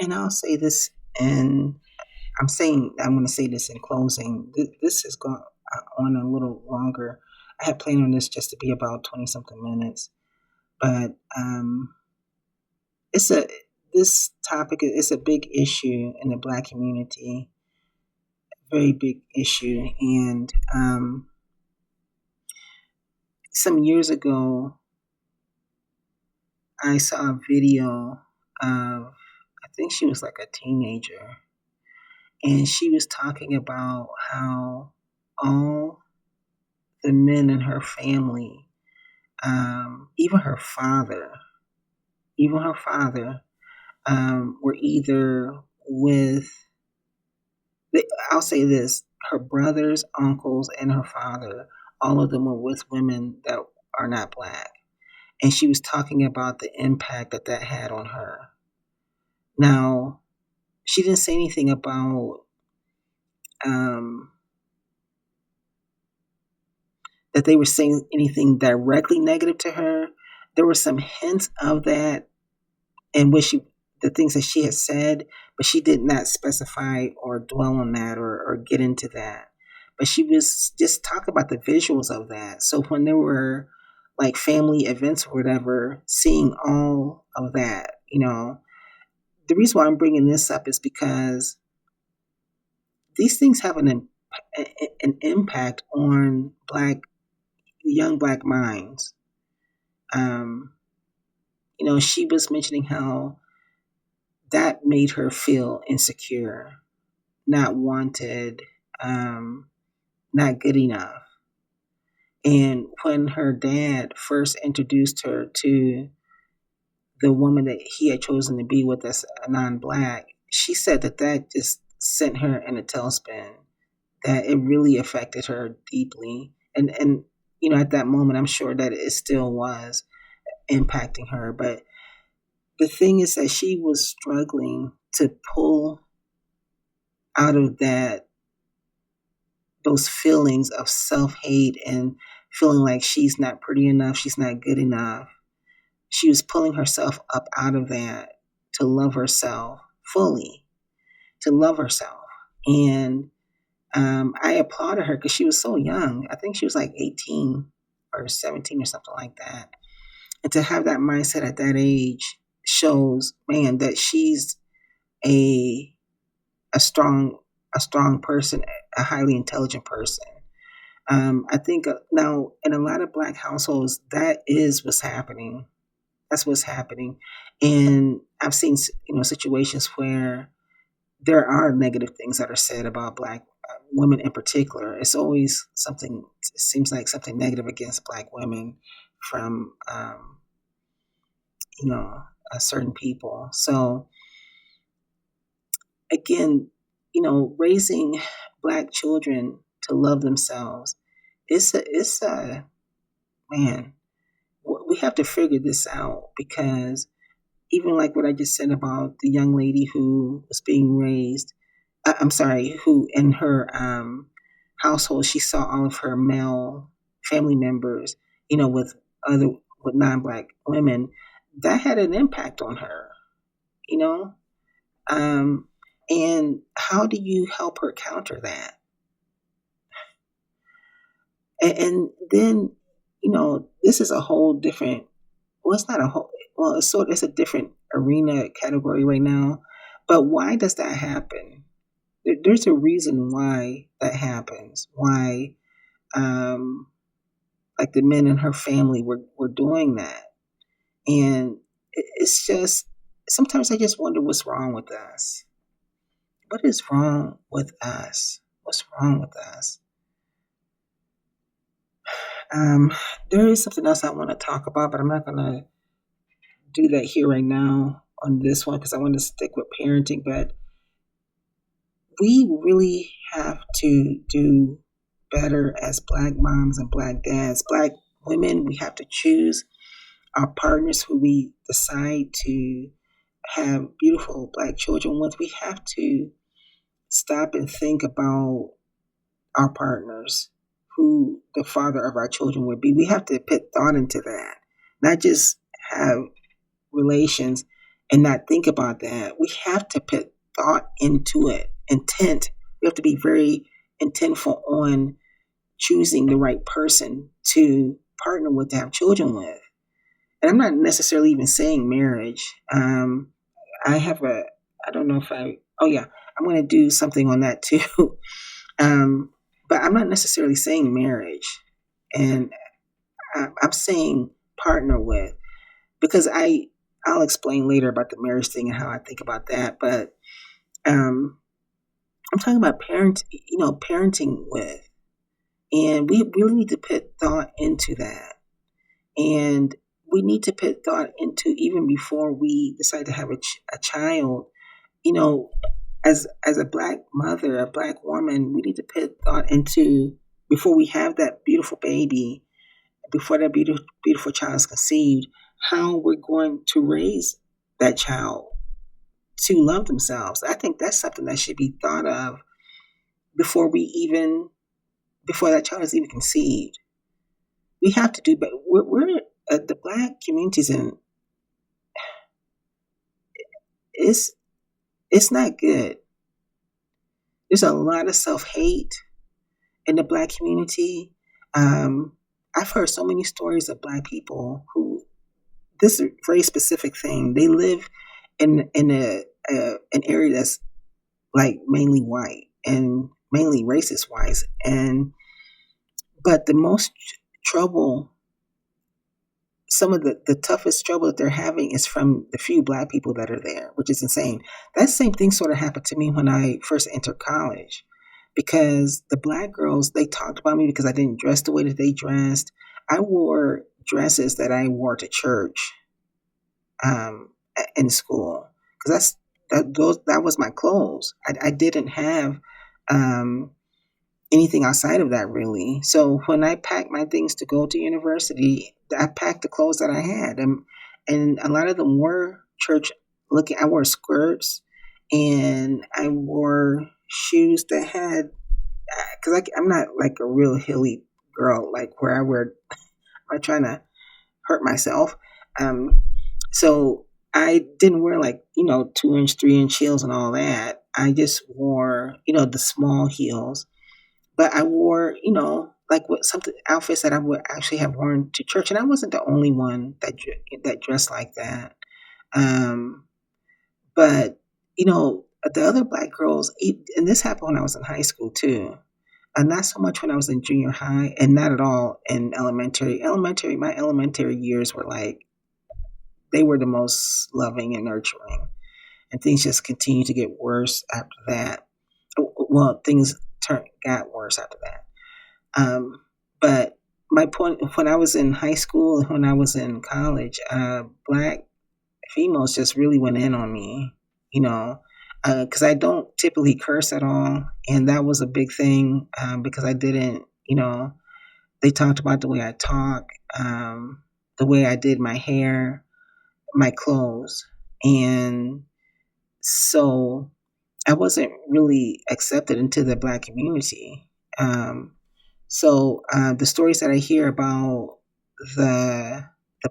And I'll say this, and I'm going to say this in closing. This has gone on a little longer. I had planned on this just to be about 20 something minutes, but it's a this topic is a big issue in the Black community, very big issue. And some years ago, I saw a video of, I think she was like a teenager, and she was talking about how all the men in her family, even her father, were either with, I'll say this, her brothers, uncles, and her father, all of them were with women that are not Black. And she was talking about the impact that that had on her. Now, she didn't say anything about that they were saying anything directly negative to her. There were some hints of that in which the things that she had said, but she did not specify or dwell on that or get into that. But she was just talking about the visuals of that. So when there were like family events or whatever, seeing all of that, the reason why I'm bringing this up is because these things have an impact on young Black minds. She was mentioning how that made her feel insecure, not wanted, not good enough. And when her dad first introduced her to the woman that he had chosen to be with as a non-Black, she said that just sent her in a tailspin, that it really affected her deeply. And at that moment, I'm sure that it still was impacting her. But the thing is that she was struggling to pull out of those feelings of self-hate and feeling like she's not pretty enough, she's not good enough. She was pulling herself up out of that to love herself fully, to love herself. And I applauded her because she was so young. I think she was like 18 or 17 or something like that. And to have that mindset at that age shows, man, that she's a strong person, a highly intelligent person. I think now in a lot of Black households, that is what's happening. That's what's happening. And I've seen, situations where there are negative things that are said about Black women in particular. It's always something, it seems like something negative against Black women from, certain people. So again, raising Black children to love themselves, it's a man, we have to figure this out, because even like what I just said about the young lady who was being raised, who in her household, she saw all of her male family members, with non-Black women, that had an impact on her, you know? And how do you help her counter that? And then, this is a whole different, well, it's not a whole, well, it's a different arena category right now. But why does that happen? There's a reason why that happens. Why, like the men in her family were doing that. And it's just, sometimes I just wonder what's wrong with us. What is wrong with us? What's wrong with us? There is something else I want to talk about, but I'm not going to do that here right now on this one because I want to stick with parenting. But we really have to do better as Black moms and Black dads. Black women, we have to choose our partners who we decide to have beautiful Black children with. We have to stop and think about our partners, who the father of our children would be. We have to put thought into that, not just have relations and not think about that. We have to put thought into it, intent. We have to be very intentful on choosing the right person to partner with, to have children with. And I'm not necessarily even saying marriage. I have a, I don't know if I, oh yeah, I'm going to do something on that too. um, but I'm not necessarily saying marriage. And I'm saying partner with, because I'll explain later about the marriage thing and how I think about that. But um, I'm talking about parenting with, and we really need to put thought into that. And we need to put thought into, even before we decide to have a child, you know, as a black mother, a black woman, we need to put thought into, before we have that beautiful baby, before that beautiful child is conceived, how we're going to raise that child to love themselves. I think that's something that should be thought of before before that child is even conceived. We have to do, but we're the black communities, and it's not good. There's a lot of self-hate in the black community. I've heard so many stories of black people who, this is a very specific thing. They live in an area that's like mainly white and mainly racist wise, but the most trouble, some of the toughest trouble that they're having is from the few black people that are there, which is insane. That same thing sort of happened to me when I first entered college, because the black girls, they talked about me because I didn't dress the way that they dressed. I wore dresses that I wore to church in school, because that was my clothes. I didn't have anything outside of that, really. So when I packed my things to go to university, I packed the clothes that I had, and a lot of them were church looking. I wore skirts, and I wore shoes that had, because I'm not like a real hilly girl, like where I'm trying to hurt myself. So I didn't wear like 2-inch, 3-inch heels and all that. I just wore the small heels, but I wore like what something outfits that I would actually have worn to church, and I wasn't the only one that dressed like that. But the other black girls, and this happened when I was in high school too. And not so much when I was in junior high, and not at all in elementary. My elementary years were like, they were the most loving and nurturing. And things just continued to get worse after that. Well, things got worse after that. But my point, when I was in high school and when I was in college, black females just really went in on me, because I don't typically curse at all. And that was a big thing, because I didn't, they talked about the way I talk, the way I did my hair, my clothes. And so I wasn't really accepted into the black community. So the stories that I hear about the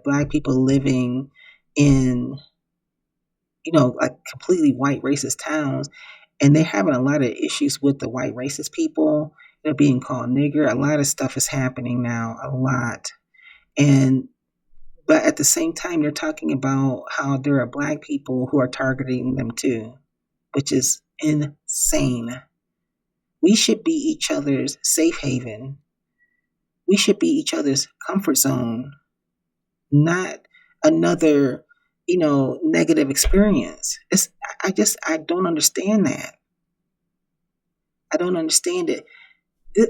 black people living in like completely white racist towns, and they're having a lot of issues with the white racist people. They're being called nigger. A lot of stuff is happening now, a lot. But at the same time, they're talking about how there are black people who are targeting them too, which is insane. We should be each other's safe haven. We should be each other's comfort zone, not another, negative experience. I don't understand that. I don't understand it.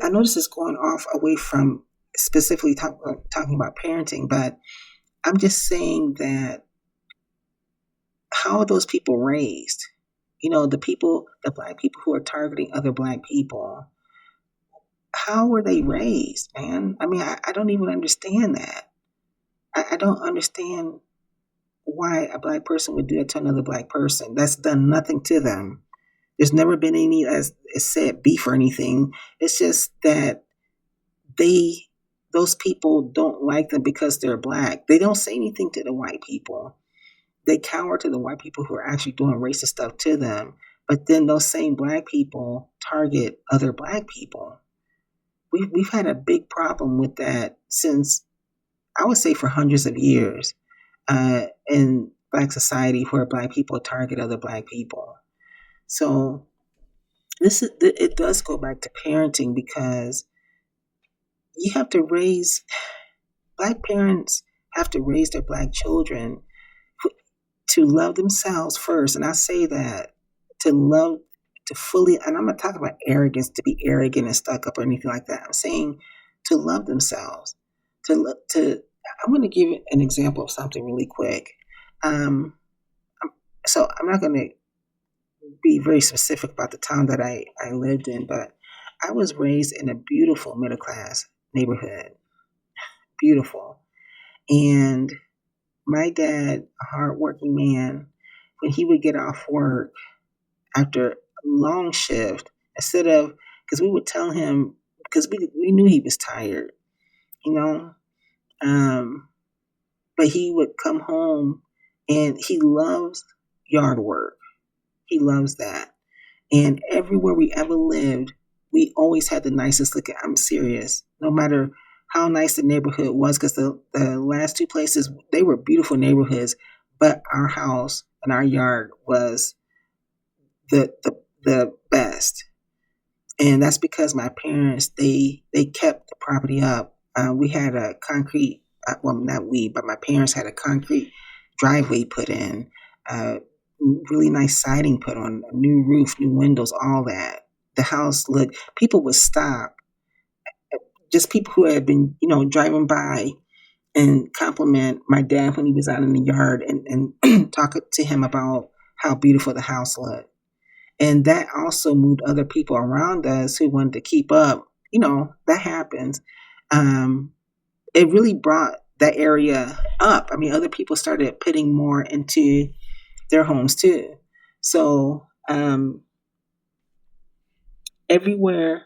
I know this is going off away from specifically talking about parenting, but I'm just saying that, how are those people raised? The black people who are targeting other black people, how were they raised, man? I mean, I don't even understand that. I don't understand why a black person would do that to another black person. That's done nothing to them. There's never been any, as it said, beef or anything. It's just that those people don't like them because they're black. They don't say anything to the white people. they cower to the white people who are actually doing racist stuff to them. But then those same black people target other black people. We've had a big problem with that since, I would say, for hundreds of years in black society, where black people target other black people. So it does go back to parenting, because you have to raise black parents have to raise their black children to love themselves first. And I say that to love, to fully, and I'm not talking about arrogance, to be arrogant and stuck up or anything like that. I'm saying to love themselves, to I'm going to give you an example of something really quick. Um, so I'm not going to be very specific about the town that I lived in, but I was raised in a beautiful middle class neighborhood, beautiful. And my dad, a hardworking man, when he would get off work after a long shift, instead of, because we would tell him, because we knew he was tired, you know, but he would come home, and he loves yard work. He loves that. And everywhere we ever lived, we always had the nicest looking. I'm serious. No matter how nice the neighborhood was, because the last two places, they were beautiful neighborhoods, but our house and our yard was the best. And that's because my parents, they kept the property up. We had a concrete, well, not we, but my parents had a concrete driveway put in, really nice siding put on, a new roof, new windows, all that. The house looked, people would stop, just people who had been, driving by, and compliment my dad when he was out in the yard, and talk to him about how beautiful the house looked. And that also moved other people around us who wanted to keep up. That happens. It really brought that area up. I mean, other people started putting more into their homes too. So everywhere,